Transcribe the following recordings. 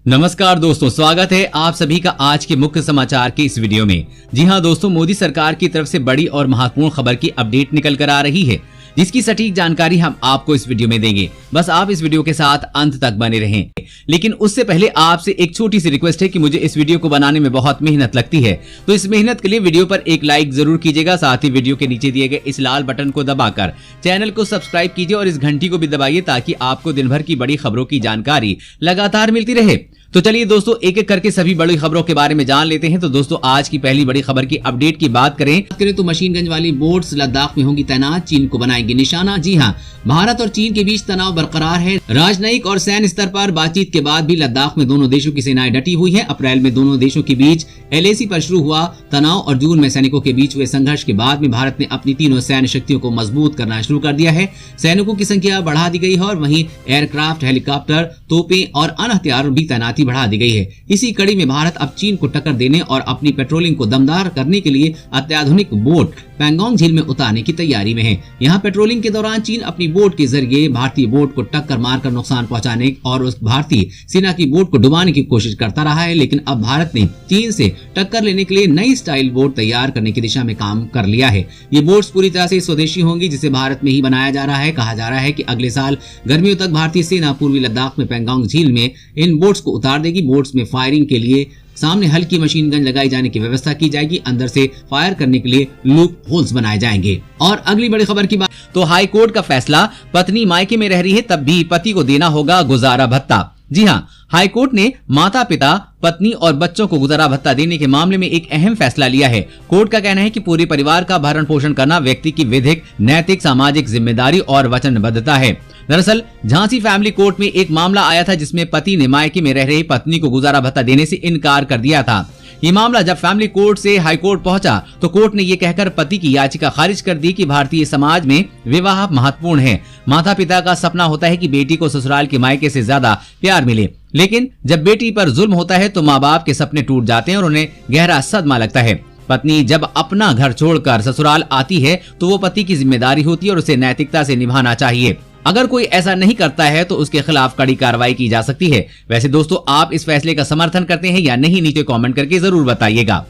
नमस्कार दोस्तों, स्वागत है आप सभी का आज के मुख्य समाचार के इस वीडियो में। जी हां दोस्तों, मोदी सरकार की तरफ से बड़ी और महत्वपूर्ण खबर की अपडेट निकल कर आ रही है, जिसकी सटीक जानकारी हम आपको इस वीडियो में देंगे। बस आप इस वीडियो के साथ अंत तक बने रहें। लेकिन उससे पहले आपसे एक छोटी सी रिक्वेस्ट है कि मुझे इस वीडियो को बनाने में बहुत मेहनत लगती है, तो इस मेहनत के लिए वीडियो पर एक लाइक जरूर कीजिएगा। साथ ही वीडियो के नीचे दिए गए इस लाल बटन को दबाकर चैनल को सब्सक्राइब कीजिए और इस घंटी को भी दबाइए, ताकि आपको दिन भर की बड़ी खबरों की जानकारी लगातार मिलती रहे। तो चलिए दोस्तों, एक एक करके सभी बड़ी खबरों के बारे में जान लेते हैं। तो दोस्तों, आज की पहली बड़ी खबर की अपडेट की बात करें तो मशीन गन वाली बोट्स लद्दाख में होंगी तैनात, चीन को बनाएंगे निशाना। जी हां, भारत और चीन के बीच तनाव बरकरार है। राजनयिक और सैन्य स्तर पर बातचीत के बाद भी लद्दाख में दोनों देशों की सेनाएं डटी हुई है। अप्रैल में दोनों देशों के बीच LAC पर शुरू हुआ तनाव और जून में सैनिकों के बीच हुए संघर्ष के बाद में भारत ने अपनी तीनों सैन्य शक्तियों को मजबूत करना शुरू कर दिया है। सैनिकों की संख्या बढ़ा दी गई है और वहीं एयरक्राफ्ट, हेलीकॉप्टर, तोपें और अन्य हथियारों की तैनाती बढ़ा दी गई है। इसी कड़ी में भारत अब चीन को टक्कर देने और अपनी पेट्रोलिंग को दमदार करने के लिए अत्याधुनिक बोट पैंगोंग झील में उतारने की तैयारी में है। यहाँ पेट्रोलिंग के दौरान चीन अपनी बोट के जरिए भारतीय बोट को टक्कर मारकर नुकसान पहुंचाने और उस भारतीय सेना की बोट को डुबाने की कोशिश करता रहा है। लेकिन अब भारत ने चीन से टक्कर लेने के लिए नई स्टाइल बोट तैयार करने की दिशा में काम कर लिया है। ये बोट्स पूरी तरह से स्वदेशी होंगी, जिसे भारत में ही बनाया जा रहा है। कहा जा रहा है कि अगले साल गर्मियों तक भारतीय सेना पूर्वी लद्दाख में पैंगोंग झील में इन बोट्स को उतार देगी। बोट्स में फायरिंग के लिए सामने हल्की मशीन गन लगाई जाने की व्यवस्था की जाएगी। अंदर से फायर करने के लिए लूप होल्स बनाए जाएंगे। और अगली बड़ी खबर की बात तो हाई कोर्ट का फैसला, पत्नी मायके में रह रही है तब भी पति को देना होगा गुजारा भत्ता। जी हां, हाई कोर्ट ने माता पिता, पत्नी और बच्चों को गुजारा भत्ता देने के मामले में एक अहम फैसला लिया है। कोर्ट का कहना है कि पूरे परिवार का भरण पोषण करना व्यक्ति की विधिक, नैतिक, सामाजिक जिम्मेदारी और वचनबद्धता है। दरअसल झांसी फैमिली कोर्ट में एक मामला आया था, जिसमें पति ने मायके में रह रही पत्नी को गुजारा भत्ता देने से इनकार कर दिया था। ये मामला जब फैमिली कोर्ट से हाई कोर्ट पहुंचा तो कोर्ट ने ये कहकर पति की याचिका खारिज कर दी कि भारतीय समाज में विवाह महत्वपूर्ण है। माता पिता का सपना होता है कि बेटी को ससुराल के मायके से ज्यादा प्यार मिले, लेकिन जब बेटी पर जुल्म होता है तो माँ बाप के सपने टूट जाते हैं और उन्हें गहरा सदमा लगता है। पत्नी जब अपना घर छोड़कर ससुराल आती है तो वो पति की जिम्मेदारी होती है और उसे नैतिकता से निभाना चाहिए। अगर कोई ऐसा नहीं करता है तो उसके खिलाफ कड़ी कार्रवाई की जा सकती है। वैसे दोस्तों, आप इस फैसले का समर्थन करते हैं या नहीं, नीचे कमेंट करके जरूर बताइएगा।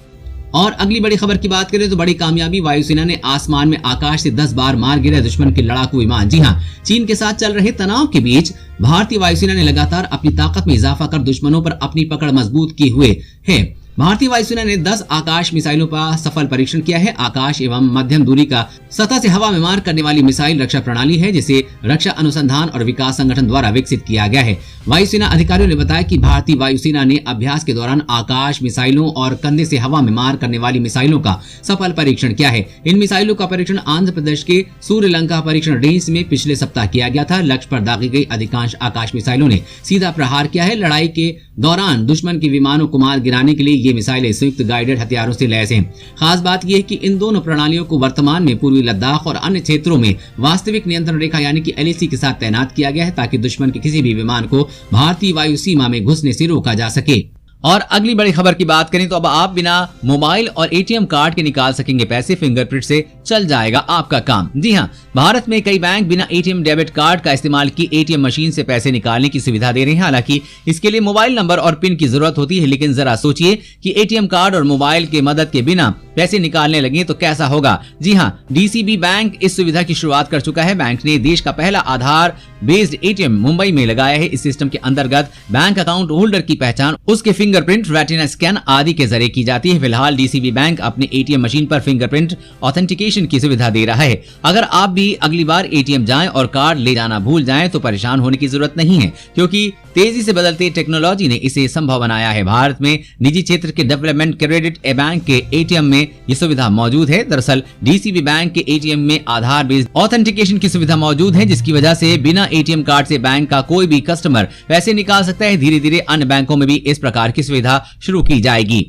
और अगली बड़ी खबर की बात करें तो बड़ी कामयाबी, वायुसेना ने आसमान में आकाश से 10 बार मार गिरा दुश्मन के लड़ाकू विमान। जी हां, चीन के साथ चल रहे तनाव के बीच भारतीय वायुसेना ने लगातार अपनी ताकत में इजाफा कर दुश्मनों पर अपनी पकड़ मजबूत की हुए है। भारतीय वायुसेना ने 10 आकाश मिसाइलों का सफल परीक्षण किया है। आकाश एवं मध्यम दूरी का सतह से हवा में मार करने वाली मिसाइल रक्षा प्रणाली है, जिसे रक्षा अनुसंधान और विकास संगठन द्वारा विकसित किया गया है। वायुसेना अधिकारियों ने बताया कि भारतीय वायुसेना ने अभ्यास के दौरान आकाश मिसाइलों और कंधे से हवा में मार करने वाली मिसाइलों का सफल परीक्षण किया है। इन मिसाइलों का परीक्षण आंध्र प्रदेश के सूर्यलंका परीक्षण रेंज में पिछले सप्ताह किया गया था। लक्ष्य पर दागी गई अधिकांश आकाश मिसाइलों ने सीधा प्रहार किया है। लड़ाई के दौरान दुश्मन के विमानों को मार गिराने के लिए ये मिसाइलें संयुक्त गाइडेड हथियारों से लैस हैं। खास बात यह है कि इन दोनों प्रणालियों को वर्तमान में पूर्वी लद्दाख और अन्य क्षेत्रों में वास्तविक नियंत्रण रेखा यानी कि LAC के साथ तैनात किया गया है, ताकि दुश्मन के किसी भी विमान को भारतीय वायु सीमा में घुसने से रोका जा सके। और अगली बड़ी खबर की बात करें तो अब आप बिना मोबाइल और ATM कार्ड के निकाल सकेंगे पैसे, फिंगरप्रिंट से चल जाएगा आपका काम। जी हां, भारत में कई बैंक बिना ATM डेबिट कार्ड का इस्तेमाल की ATM मशीन से पैसे निकालने की सुविधा दे रहे हैं। हालांकि इसके लिए मोबाइल नंबर और पिन की जरूरत होती है, लेकिन जरा सोचिए कि ATM कार्ड और मोबाइल के मदद के बिना पैसे निकालने लगे तो कैसा होगा। जी हां, DCB बैंक इस सुविधा की शुरुआत कर चुका है। बैंक ने देश का पहला आधार बेस्ड ATM मुंबई में लगाया है। इस सिस्टम के अंतर्गत बैंक अकाउंट होल्डर की पहचान उसके फिंगरप्रिंट, रेटिना स्कैन आदि के जरिए की जाती है। फिलहाल DCB बैंक अपने ATM मशीन पर फिंगरप्रिंट ऑथेंटिकेशन की सुविधा दे रहा है। अगर आप भी अगली बार ATM जाएं और कार्ड ले जाना भूल जाएं तो परेशान होने की जरूरत नहीं है, क्योंकि तेजी से बदलती टेक्नोलॉजी ने इसे संभव बनाया है। भारत में निजी क्षेत्र के डेवलपमेंट क्रेडिट बैंक के ATM में ये सुविधा मौजूद है। दरअसल DCB बैंक के ATM में आधार बेस्ड ऑथेंटिकेशन की सुविधा मौजूद है, जिसकी वजह से बिना ATM कार्ड से बैंक का कोई भी कस्टमर पैसे निकाल सकता है। धीरे धीरे अन्य बैंकों में भी इस प्रकार की सुविधा शुरू की जाएगी।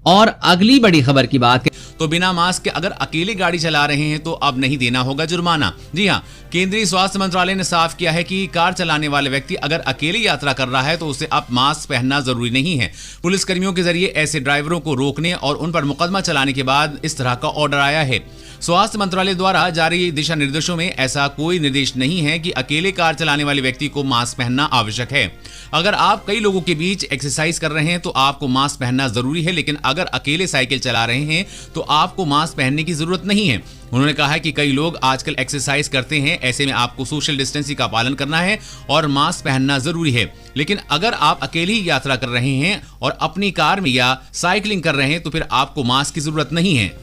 और अगली बड़ी खबर की बात तो बिना मास्क के अगर अकेले गाड़ी चला रहे हैं तो अब नहीं देना होगा जुर्माना। जी हां, केंद्रीय स्वास्थ्य मंत्रालय ने साफ किया है कि कार चलाने वाले व्यक्ति अगर अकेले यात्रा कर रहा है तो उसे अब मास्क पहनना जरूरी नहीं है। पुलिसकर्मियों के जरिए ऐसे ड्राइवरों को रोकने और उन पर मुकदमा चलाने के बाद इस तरह का ऑर्डर आया है। स्वास्थ्य मंत्रालय द्वारा जारी दिशा निर्देशों में ऐसा कोई निर्देश नहीं है कि अकेले कार चलाने वाले व्यक्ति को मास्क पहनना आवश्यक है। अगर आप कई लोगों के बीच एक्सरसाइज कर रहे हैं तो आपको मास्क पहनना जरूरी है, लेकिन अगर अकेले साइकिल चला रहे हैं तो आपको मास्क पहनने की जरूरत नहीं है। उन्होंने कहा कि कई लोग आजकल एक्सरसाइज करते हैं, ऐसे में आपको सोशल डिस्टेंसिंग का पालन करना है और मास्क पहनना जरूरी है। लेकिन अगर आप अकेले ही यात्रा कर रहे हैं और अपनी कार में या साइकिलिंग कर रहे हैं तो फिर आपको मास्क की जरूरत नहीं है।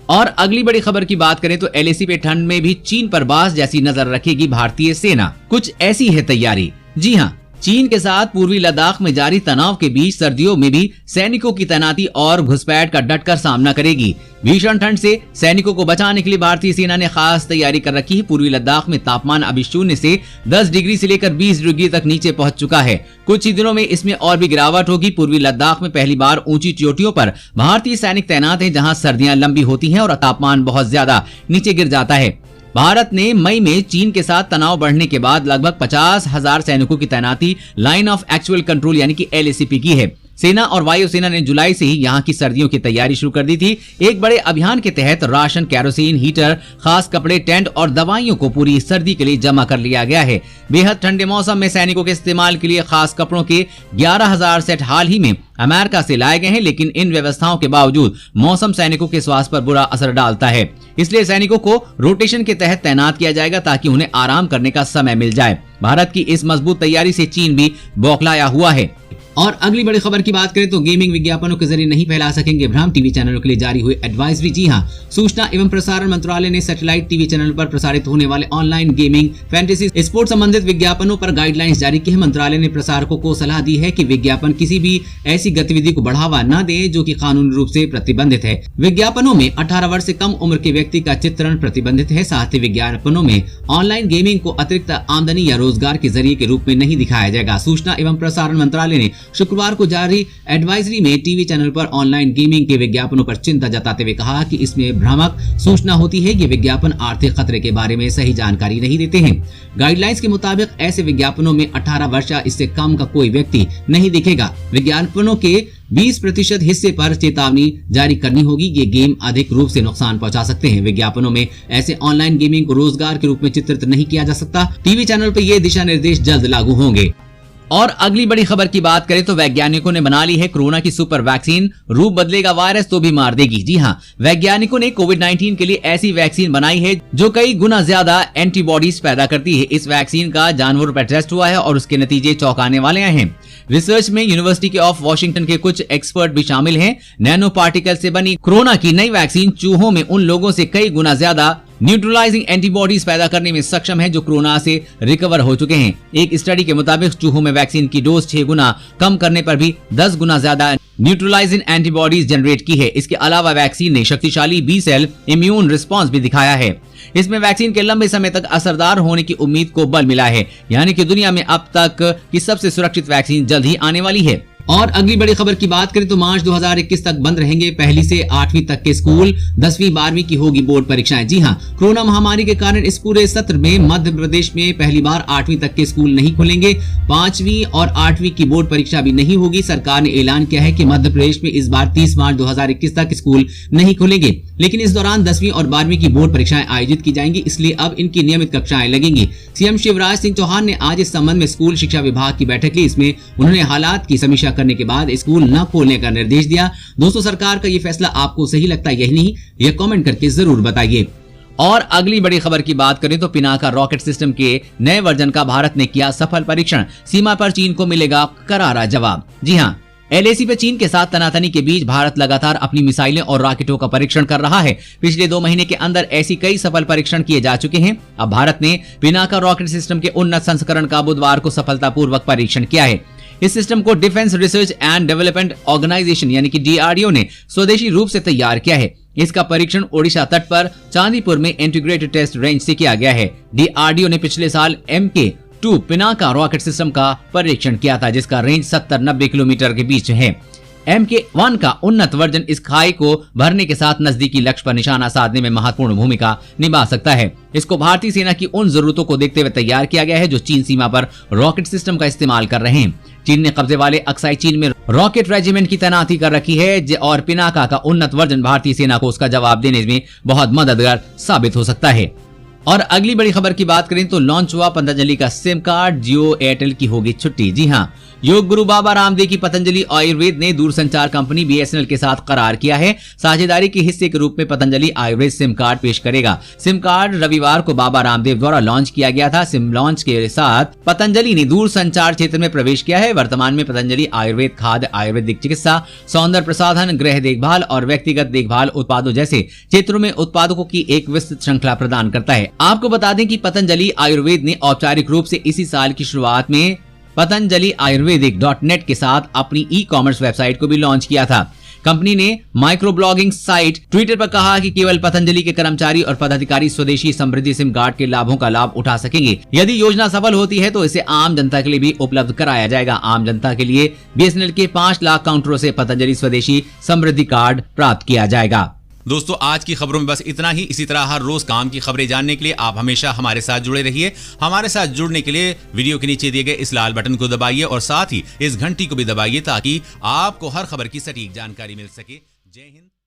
और अगली बड़ी खबर की बात करें तो एलएसी पे ठंड में भी चीन पर बाज जैसी नजर रखेगी भारतीय सेना। कुछ ऐसी है तैयारी। जी हाँ, चीन के साथ पूर्वी लद्दाख में जारी तनाव के बीच सर्दियों में भी सैनिकों की तैनाती और घुसपैठ का डटकर सामना करेगी। भीषण ठंड से सैनिकों को बचाने के लिए भारतीय सेना ने खास तैयारी कर रखी है। पूर्वी लद्दाख में तापमान अभी 0 से 10 डिग्री से लेकर 20 डिग्री तक नीचे पहुंच चुका है। कुछ ही दिनों में इसमें और भी गिरावट होगी। पूर्वी लद्दाख में पहली बार ऊंची चोटियों पर भारतीय सैनिक तैनात हैं, जहां सर्दियां लंबी होती हैं और तापमान बहुत ज्यादा नीचे गिर जाता है। भारत ने मई में चीन के साथ तनाव बढ़ने के बाद लगभग 50,000 सैनिकों की तैनाती लाइन ऑफ एक्चुअल कंट्रोल यानी कि एलएसीपी की है। सेना और वायुसेना ने जुलाई से ही यहां की सर्दियों की तैयारी शुरू कर दी थी। एक बड़े अभियान के तहत राशन, केरोसिन, हीटर, खास कपड़े, टेंट और दवाइयों को पूरी सर्दी के लिए जमा कर लिया गया है। बेहद ठंडे मौसम में सैनिकों के इस्तेमाल के लिए खास कपड़ों के 11,000 सेट हाल ही में अमेरिका से लाए गए हैं, लेकिन इन व्यवस्थाओं के बावजूद मौसम सैनिकों के स्वास्थ्य पर बुरा असर डालता है। इसलिए सैनिकों को रोटेशन के तहत तैनात किया जाएगा ताकि उन्हें आराम करने का समय मिल जाए। भारत की इस मजबूत तैयारी से चीन भी बौखलाया हुआ है। और अगली बड़ी खबर की बात करें तो गेमिंग विज्ञापनों के जरिए नहीं फैला सकेंगे भ्रम, टीवी चैनलों के लिए जारी हुई एडवाइजरी। जी हां, सूचना एवं प्रसारण मंत्रालय ने सैटेलाइट टीवी चैनल पर प्रसारित होने वाले ऑनलाइन गेमिंग, फैंटेसी, स्पोर्ट्स संबंधित विज्ञापनों पर गाइडलाइंस जारी की है। मंत्रालय ने प्रसारकों को सलाह दी है कि विज्ञापन किसी भी ऐसी गतिविधि को बढ़ावा न दे जो कि कानूनी रूप से प्रतिबंधित है। विज्ञापनों में 18 वर्ष से कम उम्र के व्यक्ति का चित्रण प्रतिबंधित है। साथ ही विज्ञापनों में ऑनलाइन गेमिंग को अतिरिक्त आमदनी या रोजगार के जरिए के रूप में नहीं दिखाया जाएगा। सूचना एवं प्रसारण मंत्रालय ने शुक्रवार को जारी एडवाइजरी में टीवी चैनल पर ऑनलाइन गेमिंग के विज्ञापनों पर चिंता जताते हुए कहा कि इसमें भ्रामक सूचना होती है। ये विज्ञापन आर्थिक खतरे के बारे में सही जानकारी नहीं देते हैं। गाइडलाइंस के मुताबिक ऐसे विज्ञापनों में 18 वर्ष या इससे कम का कोई व्यक्ति नहीं दिखेगा। विज्ञापनों के 20% हिस्से पर चेतावनी जारी करनी होगी। ये गेम अधिक रूप से नुकसान पहुंचा सकते हैं। विज्ञापनों में ऐसे ऑनलाइन गेमिंग को रोजगार के रूप में चित्रित नहीं किया जा सकता। टीवी चैनल पर ये दिशा निर्देश जल्द लागू होंगे। और अगली बड़ी खबर की बात करें तो वैज्ञानिकों ने बना ली है कोरोना की सुपर वैक्सीन। रूप बदलेगा वायरस तो भी मार देगी। जी हां, वैज्ञानिकों ने कोविड-19 के लिए ऐसी वैक्सीन बनाई है जो कई गुना ज्यादा एंटीबॉडीज पैदा करती है। इस वैक्सीन का जानवरों पर टेस्ट हुआ है और उसके नतीजे चौंकाने वाले आए हैं। रिसर्च में यूनिवर्सिटी ऑफ वॉशिंगटन के कुछ एक्सपर्ट भी शामिल हैं। नैनो पार्टिकल से बनी कोरोना की नई वैक्सीन चूहों में उन लोगों से कई गुना ज्यादा न्यूट्रलाइजिंग एंटीबॉडीज पैदा करने में सक्षम है जो कोरोना से रिकवर हो चुके हैं। एक स्टडी के मुताबिक चूहों में वैक्सीन की डोज 6 गुना कम करने पर भी 10 गुना ज्यादा न्यूट्रलाइजिंग एंटीबॉडीज जनरेट की है। इसके अलावा वैक्सीन ने शक्तिशाली बी सेल इम्यून रिस्पॉन्स भी दिखाया है। इसमें वैक्सीन के लंबे समय तक असरदार होने की उम्मीद को बल मिला है, यानी कि दुनिया में अब तक की सबसे सुरक्षित वैक्सीन जल्द ही आने वाली है। और अगली बड़ी खबर की बात करें तो मार्च 2021 तक बंद रहेंगे 1 से 8वीं तक के स्कूल। 10वीं 12वीं की होगी बोर्ड परीक्षाएं। जी हां, कोरोना महामारी के कारण इस पूरे सत्र में मध्य प्रदेश में पहली बार 8वीं तक के स्कूल नहीं खुलेंगे। 5वीं और 8वीं की बोर्ड परीक्षा भी नहीं होगी। सरकार ने ऐलान किया है कि मध्य प्रदेश में इस बार 30 मार्च 2021 तक स्कूल नहीं खुलेंगे, लेकिन इस दौरान 10वीं और 12वीं की बोर्ड परीक्षाएं आयोजित की जाएंगी, इसलिए अब इनकी नियमित कक्षाएं लगेंगी। सीएम शिवराज सिंह चौहान ने आज इस संबंध में स्कूल शिक्षा विभाग की बैठक ली। इसमें उन्होंने हालात की समीक्षा करने के बाद स्कूल न खोलने का निर्देश दिया। दोस्तों, सरकार का ये फैसला आपको सही लगता है यही नहीं, ये कमेंट करके जरूर बताइए। और अगली बड़ी खबर की बात करें तो पिनाका रॉकेट सिस्टम के नए वर्जन का भारत ने किया सफल परीक्षण। सीमा पर चीन को मिलेगा करारा जवाब। जी हां, एलएसी पे चीन के साथ तनातनी के बीच भारत लगातार अपनी मिसाइलें और रॉकेटों का परीक्षण कर रहा है। पिछले 2 महीने के अंदर ऐसी कई सफल परीक्षण किए जा चुके हैं। अब भारत ने पिनाका रॉकेट सिस्टम के उन्नत संस्करण का बुधवार को सफलतापूर्वक परीक्षण किया है। इस सिस्टम को defence research and development organisation यानी कि डीआरडीओ ने स्वदेशी रूप से तैयार किया है। इसका परीक्षण ओडिशा तट पर चांदीपुर में इंटीग्रेटेड टेस्ट रेंज से किया गया है। डीआरडीओ ने पिछले साल MK2 पिनाका रॉकेट सिस्टम का परीक्षण किया था, जिसका रेंज 70-90 किलोमीटर के बीच है। MK1 का उन्नत वर्जन इस खाई को भरने के साथ नजदीकी लक्ष्य पर निशाना साधने में महत्वपूर्ण भूमिका निभा सकता है। इसको भारतीय सेना की उन जरूरतों को देखते हुए तैयार किया गया है जो चीन सीमा पर रॉकेट सिस्टम का इस्तेमाल कर रहे हैं। चीन ने कब्जे वाले अक्साई चीन में रॉकेट रेजिमेंट की तैनाती कर रखी है और पिनाका का उन्नत वर्जन भारतीय सेना को उसका जवाब देने में बहुत मददगार साबित हो सकता है। और अगली बड़ी खबर की बात करें तो लॉन्च हुआ पतंजलि का सिम कार्ड, जियो एयरटेल की होगी छुट्टी। जी हां, योग गुरु बाबा रामदेव की पतंजलि आयुर्वेद ने दूरसंचार कंपनी BSNL के साथ करार किया है। साझेदारी के हिस्से के रूप में पतंजलि आयुर्वेद सिम कार्ड पेश करेगा। सिम कार्ड रविवार को बाबा रामदेव द्वारा लॉन्च किया गया था। सिम लॉन्च के साथ पतंजलि ने दूरसंचार क्षेत्र में प्रवेश किया है। वर्तमान में पतंजलि आयुर्वेद खाद्य, आयुर्वेदिक चिकित्सा, सौंदर्य प्रसाधन, गृह देखभाल और व्यक्तिगत देखभाल उत्पादों जैसे क्षेत्रों में उत्पादकों की एक विस्तृत श्रृंखला प्रदान करता है। आपको बता दें कि पतंजलि आयुर्वेद ने औपचारिक रूप से इसी साल की शुरुआत में पतंजलि आयुर्वेदिक.net के साथ अपनी ई-कॉमर्स वेबसाइट को भी लॉन्च किया था। कंपनी ने माइक्रो ब्लॉगिंग साइट ट्विटर पर कहा कि केवल पतंजलि के कर्मचारी और पदाधिकारी स्वदेशी समृद्धि सिम कार्ड के लाभों का लाभ उठा सकेंगे। यदि योजना सफल होती है तो इसे आम जनता के लिए भी उपलब्ध कराया जाएगा। आम जनता के लिए BSNL के 5 लाख काउंटरों से पतंजलि स्वदेशी समृद्धि कार्ड प्राप्त किया जाएगा। दोस्तों, आज की खबरों में बस इतना ही। इसी तरह हर रोज काम की खबरें जानने के लिए आप हमेशा हमारे साथ जुड़े रहिए। हमारे साथ जुड़ने के लिए वीडियो के नीचे दिए गए इस लाल बटन को दबाइए और साथ ही इस घंटी को भी दबाइए ताकि आपको हर खबर की सटीक जानकारी मिल सके। जय हिंद।